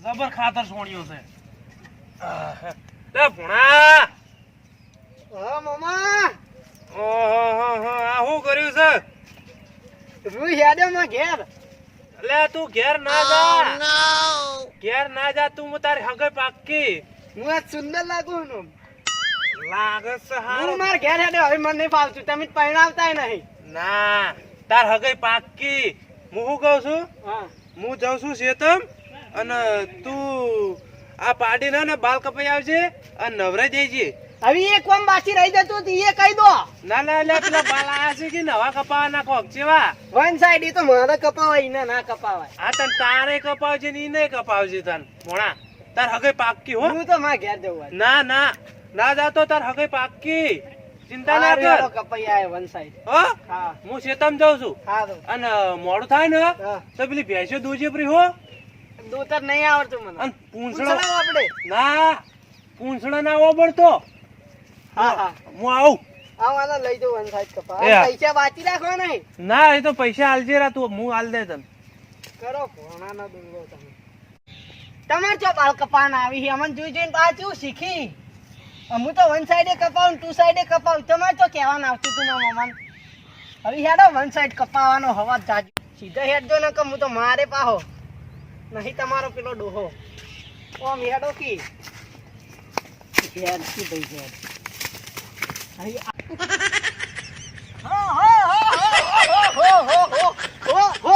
જબર ખાતર છોણ્યો છે લે ભણા હા મામા ઓહો આ શું કર્યું છે રૂ હેડ્યો માં ઘેર લે તું ઘેર ના જા ઘેર ના જા તું તારી હગે પાકી હું આ સુંદર લાગુ છું લાગે છે હું હારું માર ઘેર હેડ્યો હવે મને નહીં ફાવતું તમે પરણાવતાય નહીં ના તાર હગે પાકી હું શું કહું છું હા હું જાઉં છું શેતમ અને તું આ પાડીને ને બાલ કપાઈ આવજે અને નવરાઈ જઈજે હવે એક કોમ બાકી રહી જતું હતું એ કહી દો ના ના લે પેલા બાલ આયા છે કે નવા કપાવાના કોક જેવા વન સાઈડ એ તો મારે કપાવાય એને ના કપાવાય આ તન તારે કપાવજે ને ઈ નહીં કપાવજે તન ભોણા તાર હગે પાકી હો હું તો માર ઘેર જવું ના ના ના જાતો તાર હગે પાકી ચિંતા ના કર કપાઈ આવે વન સાઈડ હો હા હું શેતમ જાઉં છું સારું અને મોડું થાય ને હા તો પેલી ભેંસો દૂજે પરી હો દૂતર નહીં આવડતું મને અને પૂંછડો પૂંછડો આપણે ના પૂંછડો ના ઓબળતો હા હા હું આવું આવાના લઈ દઉં વન સાઈડ કપા એ હા. પૈસા બાકી રાખો નહીં ના એ તો પૈસા આલજે રા તું હું આલ દે તને કરો ભોણાના દુર્ગો તમે તમાર ચો બાલ કપાન આવી છે અમન જોઈ જોઈને પાછું શીખી હું તો વન સાઈડે કપાવું ટુ સાઈડે કપાવું તમારે તો કહેવાનું આવતું તું મારા મમાન હવે હેડો વન સાઈડ કપાવાનો હવા જાજો સીધા હેડજો ને કે હું તો મારે પાહો નહીં તમારો પેલો ડોહો ઓમ હેડો કી હેડ કી ભાઈ હેડ અહીં હો હો હો હો હો હો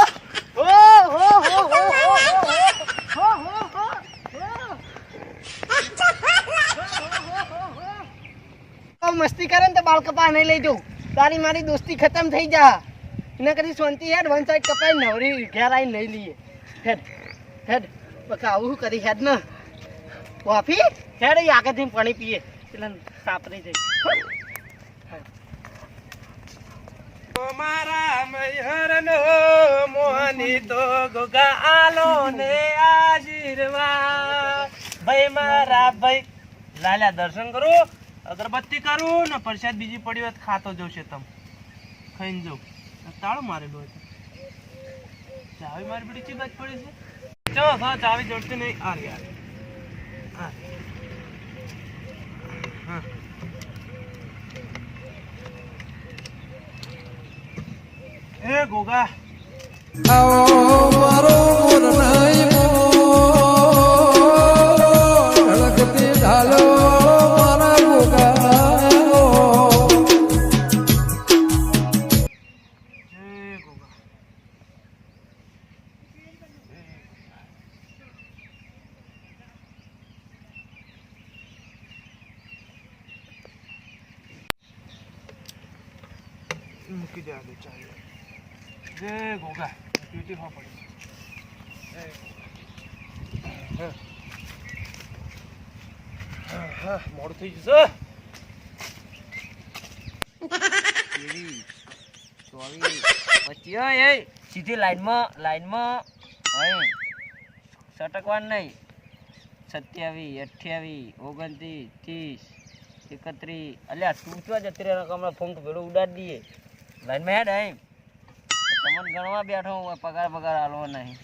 હો મસ્તી કરે ને તો બાલ કપા નહીં લઈ જાઉં તારી મારી દોસ્તી ખતમ થઈ જા એના કરી શાંતિ હેડ વન સાઈડ કપાઈ નવરી ઘેર આવીને લઈ લઈએ હેડ હેડ બકા આવું શું કરી હેડ ને કોફી હેડ એ આગળથી પાણી પીએ પેલા સાપરી જઈ મારા મૈહરનો મોહની તો ગોગા આલો ને આશીર્વાદ ભાઈ મારા ભાઈ લાલ્યા દર્શન કરું અગરબત્તી કરું ને પ્રસાદ બીજી પડી હોય તો ખાતો જવું છે તમ ખાઈને જવું તાળું મારેલું હોય ચાવી મારી પડી ચી બાજ પડી છે ચો હા ચાવી જોડતી નહીં આ યાર હા હા એ ગોગા આવો મારો મોર નહીં મોર ધડકતી ઢાલો મારા ગોગા એ ગોગા મૂકી દે આલે ચાલે જય ગોગા પીટી હો પડી મોડું થઈ જશે સીધી લાઈનમાં સટકવાનું નહીં 27 28 29 30 31 અલ્યા તું તો જતી રહે હમણાં ફોન ભેડો ઉડાડી દઈએ લાઈનમાં હેડ એમ તમને ગણવા બેઠો હું પગાર આલવો નહીં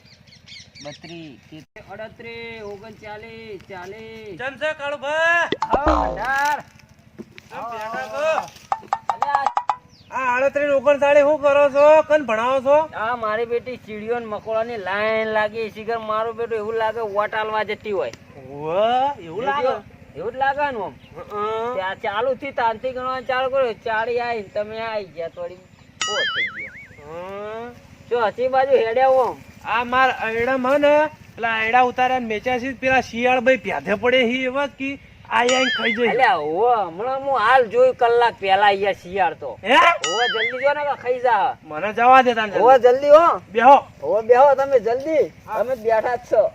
32 38 39 40 જમશે કાળુભા ભંડાર બેઠા છો આ 38 39 શું કરો છો કન ભણાવો છો આ મારી બેટી ચીડીઓ ને મકોડાની લાઈન લાગી શિખર મારું બેટું એવું લાગે વોટ આલવા જતી હોય એવું લાગે એવું જ લાગે ને આમ ત્યાં ચાલુ થી તાંતી ગણવા ચાલુ કર્યો ચાળી આવી તમે આવી ગયા થોડી બહુ થઈ ગયો જો હસી બાજુ હેડ્યા આમ આ માર અયડા માં ને પેલા અયડા ઉતાર્યા ને મેચ્યા પેલા શિયાળ ભાઈ પ્યાધે પડે હી એવા કી આઈ ખાઈ જાય અલ્યા હો હમણાં હું હાલ જોયું કલાક પહેલા અહીંયા શિયાળ તો હે હોવે જલ્દી જો ને કે ખાઈ જા મને જવા દે તાન હોવે જલ્દી હો બેહો હોવે બેહો તમે જલ્દી તમે બેઠા જ છો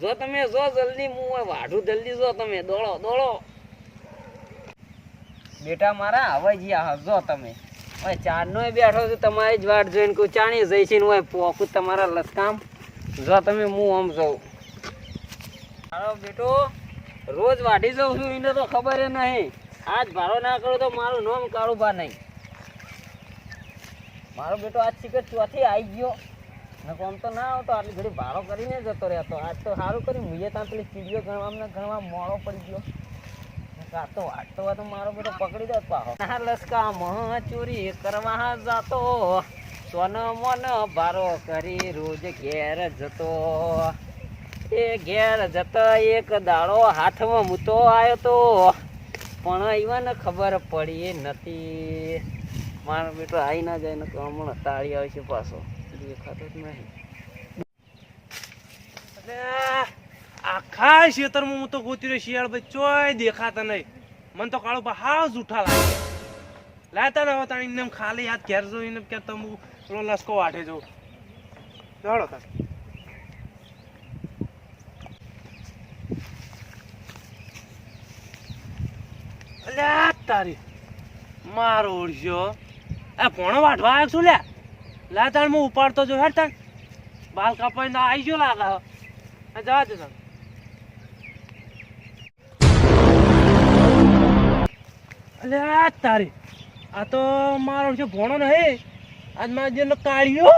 જો તમે જો જલ્દી હું વાઢું જલ્દી જો તમે દોડો બેટા મારા હવે જ્યાં હજો તમે હવે ચારનોય બેઠો છું તમારી જ વાટ જોઈને કોઈ ચાણી જઈશી ને પોકું તમારા લસકામ જો તમે હું આમ જાઉં મારો બેટો રોજ વાઢી જાઉં છું એને તો ખબર નહીં આજ ભારો ના કરું તો મારું નામ કાળુભા નહીં મારો બેટો આજ શીખર ચોથી આવી ગયો આમ તો ના આવતો આટલી ઘડી ભાડો કરીને જતો રહેતો આજ તો સારું કર્યું મુએ ત્યાં પેલી ચીડીઓ ગણવા મોડો પડી ગયો આ તો વાટતો મારો બધો પકડી દે પાહો ના લસકામાં ચોરી કરવા જાતો સોન મોન ભારો કરી રોજ ઘેર જતો એ ઘેર જતો એક દાડો હાથમાં મૂતો આવ્યો તો પણ ઈવન ખબર પડી નથી મારો બેટો આવી ના જાય ને તો હમણાં તાળી આવશે પાછો દેખાતો જ નહીં આખા ખેતરમાં હું તો ગોતી રહ્યો શિયાળ ભાઈ ચોય દેખાતા નહીં મને તો કાળો ભાઈ હાવ જૂઠા લાગે લાતા ને હવે તાણી એમ ખાલી હાથ ઘેર જોઈને કે તમે પેલો લસકો વાટે જો ચાલો તાર અલ્યા તારી મારો ઓળશ્યો આ પોણો વાટવા આવ્યો છું લ્યા લા તાણ હું ઉપાડતો જો હેડ તાણ બાલ કાપાઈને આવી ગયો લાગે જવા દે તાણ અલ્યા તારી આ તો મારો જે ભોણો નહીં આજ મારા જે કાઢ્યો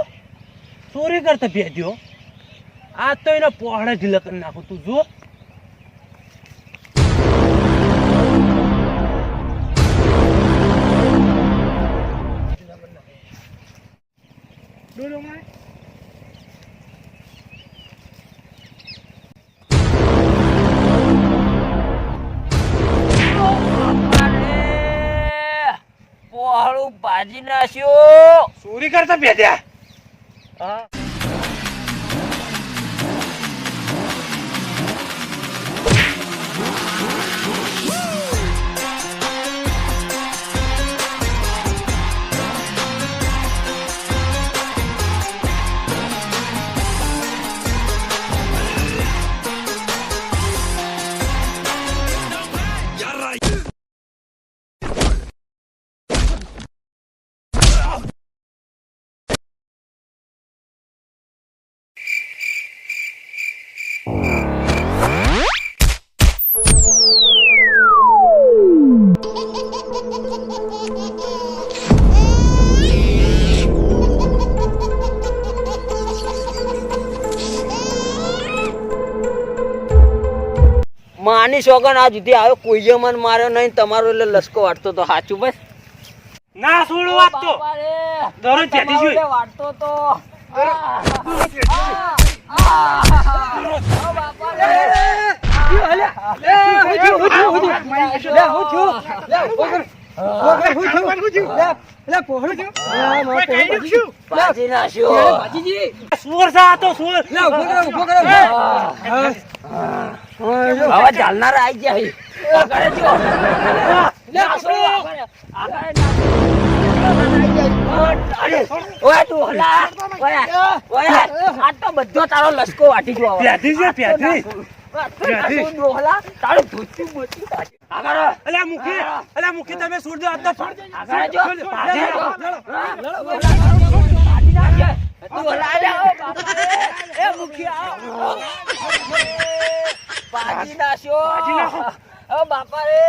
ચોરી કરતા ભેદ્યો આજ તો એને પોહડે ઢીલા કરી નાખું તું જો પોહળું ભાજી નાખ્યો ચોરી કરતા ભેદ્યા હા માની સોગન આ સુધી આવ્યો કોઈએ મન માર્યો નહીં તમારો એટલે લસકો વાટતો તો સાચું બસ ના છોડો વાત તો દરરોજ જેથી જોઈ વાટતો તો હવે ચાલનાર આવી જાય તો બધો તારો લસકો વાટી ગયો મુખી તમે છોડ દો બાપા રે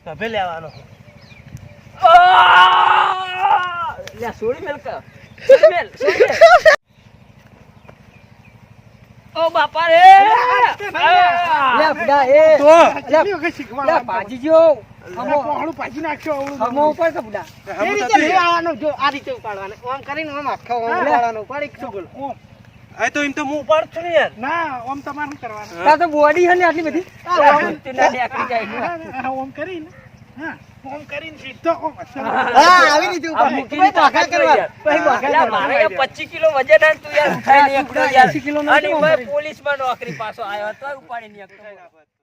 કભે લેવાનો સોડી મેલ ઓ બાપા રે ભાજી જો ભાજી નાખ્યો ઉપર કે બુડા એ રીતે લેવાનો જો આ રીતે ઉપાડવાનો આમ કરીને આમ આખો ઉપાડવાનો પડી શું બોલ આ તો એમ તો હું ઉપાડ છું ને યાર ના આમ તમારે શું કરવાનું તા તો બોડી હે ને આટલી બધી ઓમ કરીને હા ઓમ કરીને સીધો હા આવી રીતે ઉપર મૂકીને તો આખા કરવા મારે 25 કિલો વજન હે તું યાર ઉઠાઈ નહીં એકલો યાર 80 કિલો નો પોલીસ માં નોકરી પાછો આવ્યો તો ઉપાડી નહીં એકલો